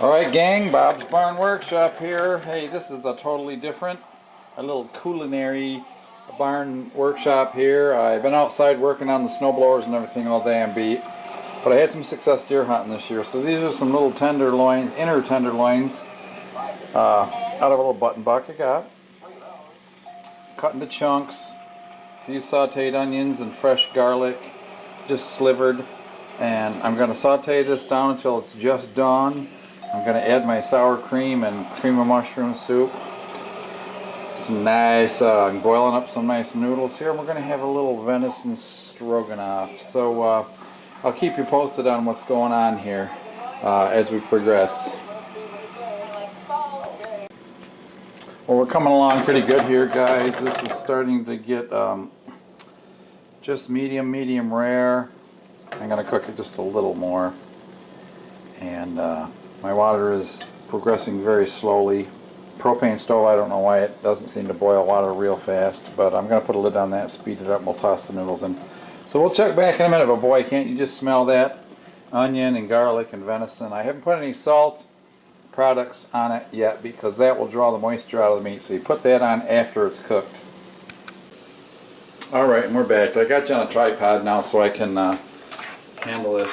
Alright gang, Bob's Barn Workshop here. Hey, this is a totally different, a little culinary barn workshop here. I've been outside working on the snowblowers and everything all day and beat, but I had some success deer hunting this year. So these are some little tenderloins, inner tenderloins, out of a little button buck I got. Cut into chunks, a few sauteed onions and fresh garlic, just slivered. And I'm going to saute this down until it's just done. I'm going to add my sour cream and cream of mushroom soup. Some nice, I'm boiling up some nice noodles here. And we're going to have a little venison stroganoff. So I'll keep you posted on what's going on here as we progress. Well, we're coming along pretty good here, guys. This is starting to get just medium rare. I'm going to cook it just a little more. And my water is progressing very slowly. Propane stove, I don't know why it doesn't seem to boil water real fast, but I'm going to put a lid on that, speed it up, and we'll toss the noodles in. So we'll check back in a minute, but boy, can't you just smell that? Onion and garlic and venison. I haven't put any salt products on it yet because that will draw the moisture out of the meat, so you put that on after it's cooked. Alright, and we're back. I got you on a tripod now so I can handle this.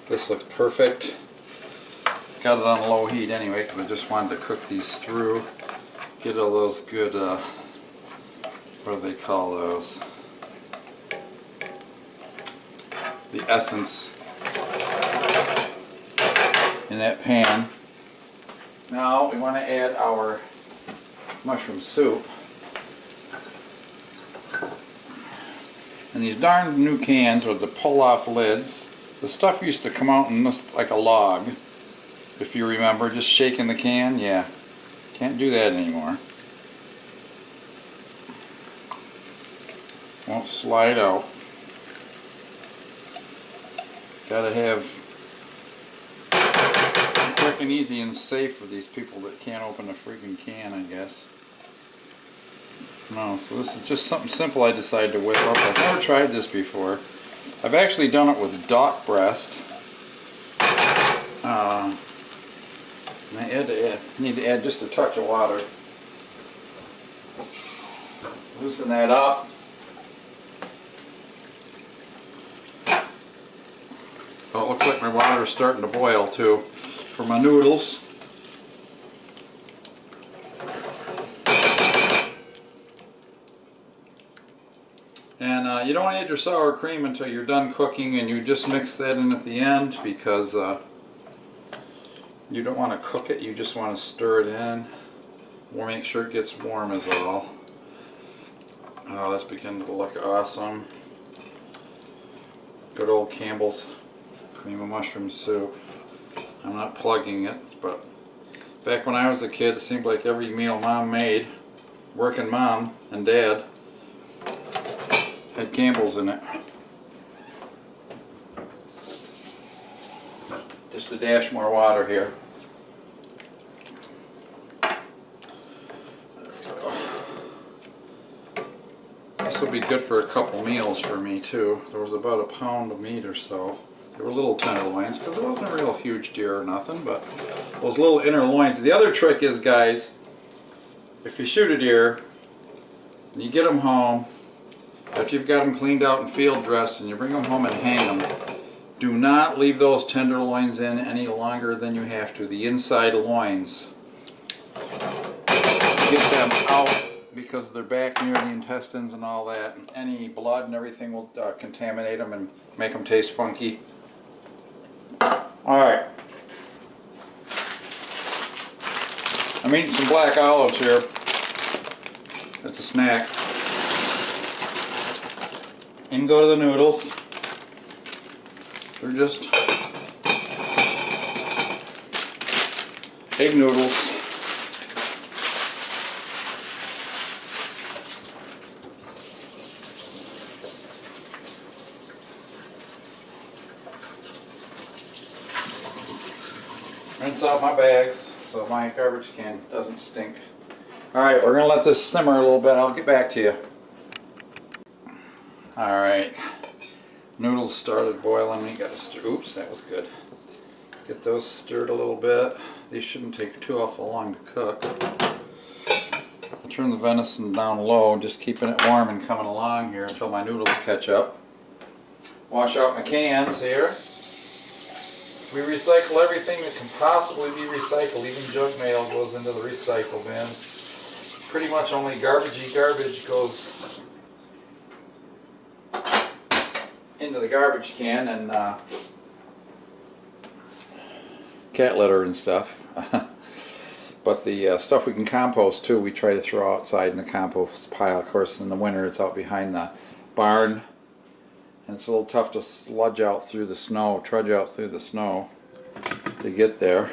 This looks perfect. Got it on low heat anyway because I just wanted to cook these through. Get all those good, what do they call those? The essence in that pan. Now we want to add our mushroom soup. And these darn new cans with the pull-off lids, the stuff used to come out and look like a log. If you remember, just shaking the can, yeah. Can't do that anymore. Won't slide out. Gotta have quick and easy and safe for these people that can't open a freaking can, I guess. No, so this is just something simple I decided to whip up. I've never tried this before. I've actually done it with duck breast. And I need to add just a touch of water. Loosen that up. Oh, it looks like my water is starting to boil too for my noodles. And you don't add your sour cream until you're done cooking, and you just mix that in at the end because you don't want to cook it, you just want to stir it in. We'll make sure it gets warm is all. Oh, that's beginning to look awesome. Good old Campbell's cream of mushroom soup. I'm not plugging it, but back when I was a kid, it seemed like every meal Mom made, working Mom and Dad, had Campbell's in it. Just a dash more water here. There we go. This will be good for a couple meals for me too. There was about a pound of meat or so. They were little tenderloins because it wasn't a real huge deer or nothing, but those little inner loins. The other trick is, guys, if you shoot a deer and you get them home, after you've got them cleaned out and field dressed and you bring them home and hang them, do not leave those tenderloins in any longer than you have to. The inside loins. Get them out because they're back near the intestines and all that. And any blood and everything will contaminate them and make them taste funky. Alright. I'm eating some black olives here. That's a snack. In go to the noodles. They're just egg noodles. Rinse out my bags so my garbage can doesn't stink. Alright, we're going to let this simmer a little bit. I'll get back to you. Alright. Noodles started boiling. We got to oops, that was good. Get those stirred a little bit. These shouldn't take too awful long to cook. I'll turn the venison down low, just keeping it warm and coming along here until my noodles catch up. Wash out my cans here. We recycle everything that can possibly be recycled. Even junk mail goes into the recycle bin. Pretty much only garbagey garbage goes into the garbage can, and cat litter and stuff. But the stuff we can compost too, we try to throw outside in the compost pile. Of course, in the winter it's out behind the barn, and it's a little tough to trudge out through the snow to get there.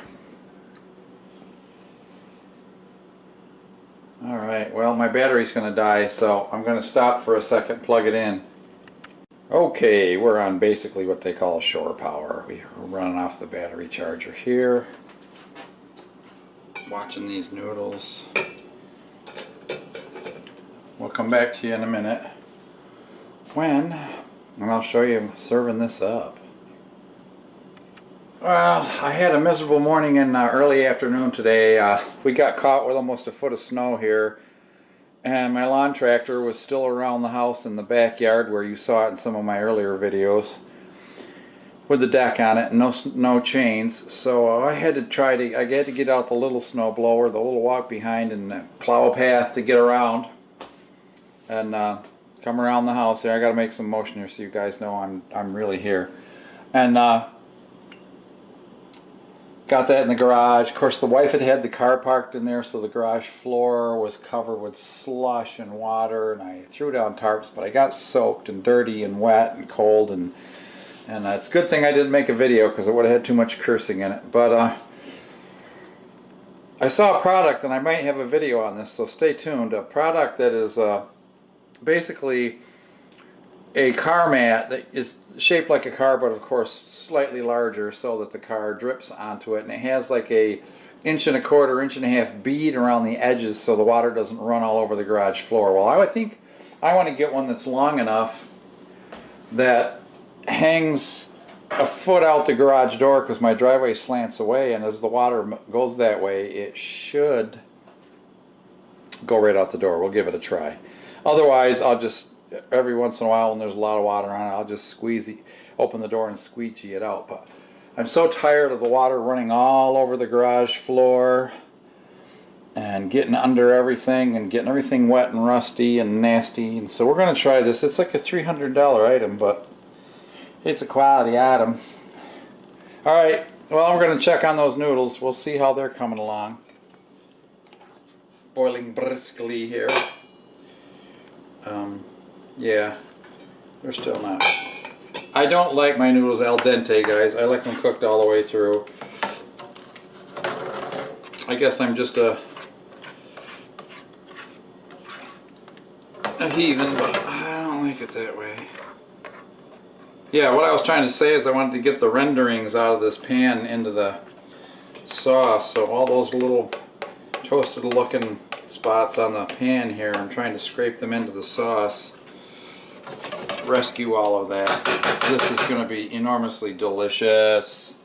Alright, well, my battery's going to die, so I'm going to stop for a second, plug it in. Okay, we're on basically what they call shore power. We're running off the battery charger here. Watching these noodles. We'll come back to you in a minute and I'll show you serving this up. Well, I had a miserable morning and early afternoon today. We got caught with almost a foot of snow here, and my lawn tractor was still around the house in the backyard where you saw it in some of my earlier videos with the deck on it and no chains. So I had to get out the little snow blower, the little walk behind, and plow a path to get around and come around the house there. I got to make some motion here so you guys know I'm really here. And got that in the garage. Of course, the wife had the car parked in there, so the garage floor was covered with slush and water, and I threw down tarps, but I got soaked and dirty and wet and cold, and it's a good thing I didn't make a video because it would have had too much cursing in it. But I saw a product, and I might have a video on this, so stay tuned. A product that is basically a car mat that is shaped like a car, but of course slightly larger, so that the car drips onto it, and it has like a 1.25 inch, 1.5 inch bead around the edges so the water doesn't run all over the garage floor. Well, I think I want to get one that's long enough that hangs a foot out the garage door, because my driveway slants away, and as the water goes that way, it should go right out the door. We'll give it a try. Otherwise, I'll just, every once in a while when there's a lot of water on it, I'll just open the door and squeegee it out. But I'm so tired of the water running all over the garage floor and getting under everything and getting everything wet and rusty and nasty. And so we're going to try this. It's like a $300 item, but it's a quality item. Alright, well, we're going to check on those noodles. We'll see how they're coming along. Boiling briskly here. Yeah, they're still not. I don't like my noodles al dente, guys. I like them cooked all the way through. I guess I'm just a heathen, but I don't like it that way. Yeah, what I was trying to say is I wanted to get the renderings out of this pan into the sauce. So all those little toasted looking spots on the pan here, I'm trying to scrape them into the sauce. Rescue all of that. This is going to be enormously delicious.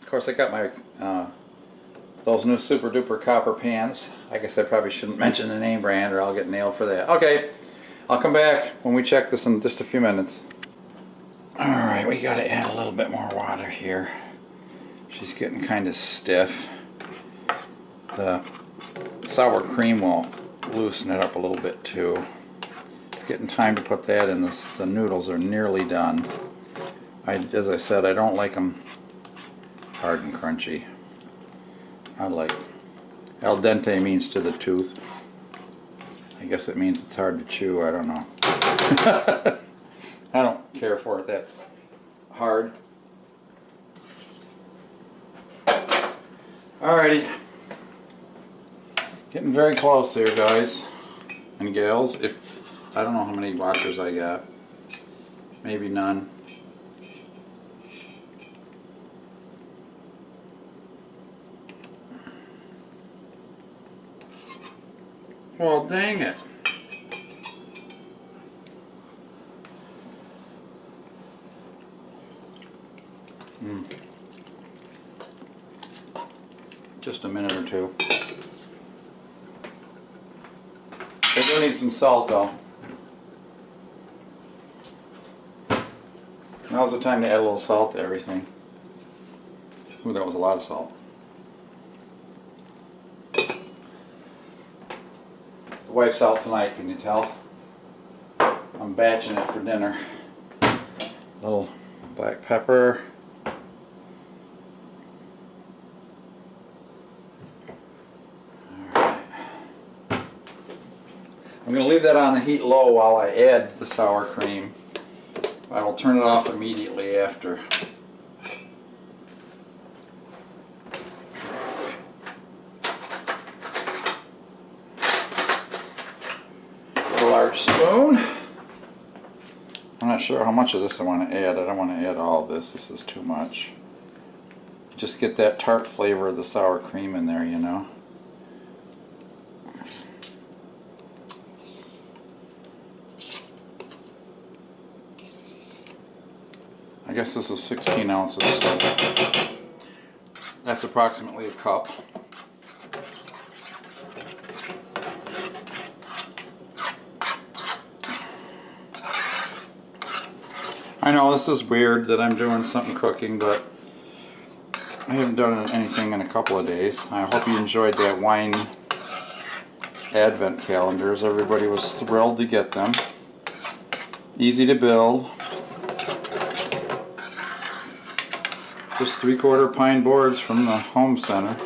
Of course, I got my those new super duper copper pans. I guess I probably shouldn't mention the name brand or I'll get nailed for that. Okay, I'll come back when we check this in just a few minutes. Alright, we got to add a little bit more water here. She's getting kind of stiff. The sour cream will loosen it up a little bit too. It's getting time to put that in. The noodles are nearly done. As I said, I don't like them hard and crunchy. I like al dente means to the tooth. I guess it means it's hard to chew. I don't know. I don't care for it that hard. Alrighty. Getting very close here, guys and gals. I don't know how many watchers I got. Maybe none. Well, dang it. Just a minute or two. They do need some salt though. Now's the time to add a little salt to everything. Ooh, that was a lot of salt. The wife's out tonight, can you tell? I'm batching it for dinner. A little black pepper. I'm going to leave that on the heat low while I add the sour cream. I will turn it off immediately after. A large spoon. I'm not sure how much of this I want to add. I don't want to add all of this. This is too much. Just get that tart flavor of the sour cream in there, you know. I guess this is 16 ounces, so that's approximately a cup. I know this is weird that I'm doing something cooking, but I haven't done anything in a couple of days. I hope you enjoyed that wine advent calendars. Everybody was thrilled to get them. Easy to build. Just 3/4 pine boards from the home center.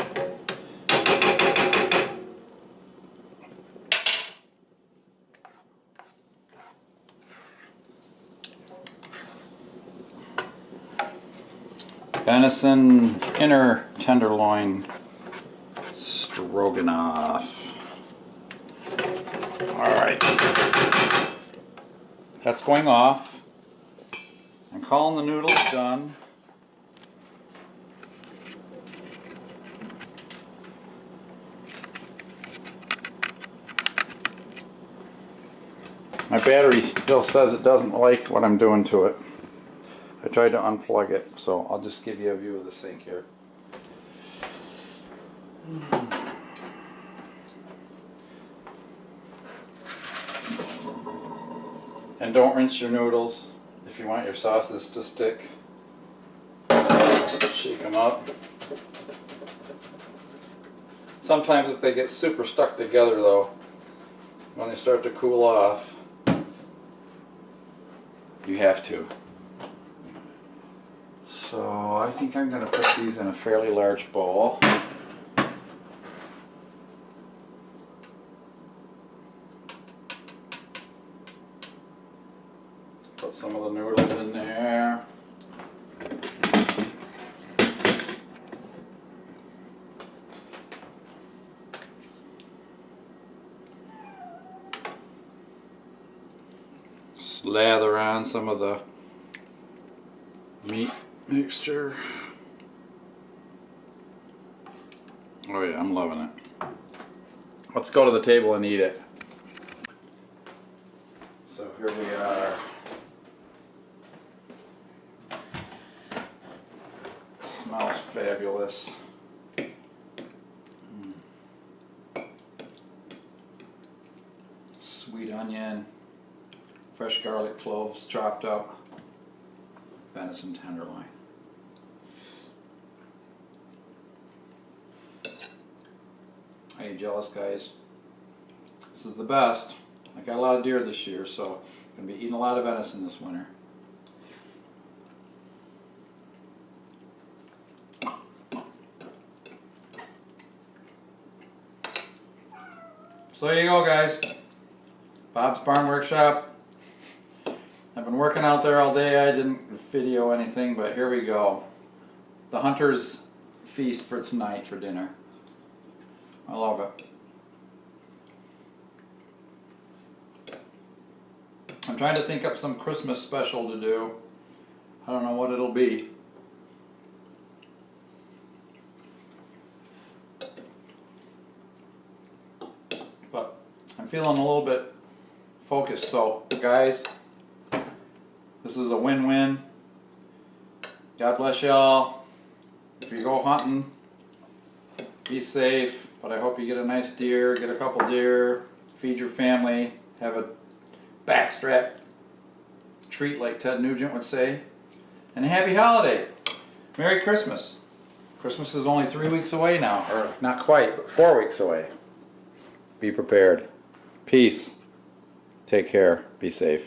Venison inner tenderloin stroganoff. Alright. That's going off. I'm calling the noodles done. My battery still says it doesn't like what I'm doing to it. I tried to unplug it, so I'll just give you a view of the sink here. And don't rinse your noodles if you want your sauces to stick. Shake them up. Sometimes if they get super stuck together though, when they start to cool off, you have to. So I think I'm going to put these in a fairly large bowl. Put some of the noodles in there. Slather on some of the meat mixture. Oh yeah, I'm loving it. Let's go to the table and eat it. So here we are. Smells fabulous. Sweet onion, fresh garlic cloves chopped up, venison tenderloin. Are you jealous, guys? This is the best. I got a lot of deer this year, so I'm going to be eating a lot of venison this winter. So there you go, guys. Bob's Barn Workshop. I've been working out there all day. I didn't video anything, but here we go. The hunter's feast for tonight for dinner. I love it. I'm trying to think up some Christmas special to do. I don't know what it'll be. But I'm feeling a little bit focused. So, guys, this is a win-win. God bless y'all. If you go hunting, Be safe, but I hope you get a nice deer, get a couple deer, feed your family, have a backstrap treat like Ted Nugent would say, and a happy holiday. Merry Christmas. Christmas is only 3 weeks away now, or not quite, but 4 weeks away. Be prepared. Peace. Take care. Be safe.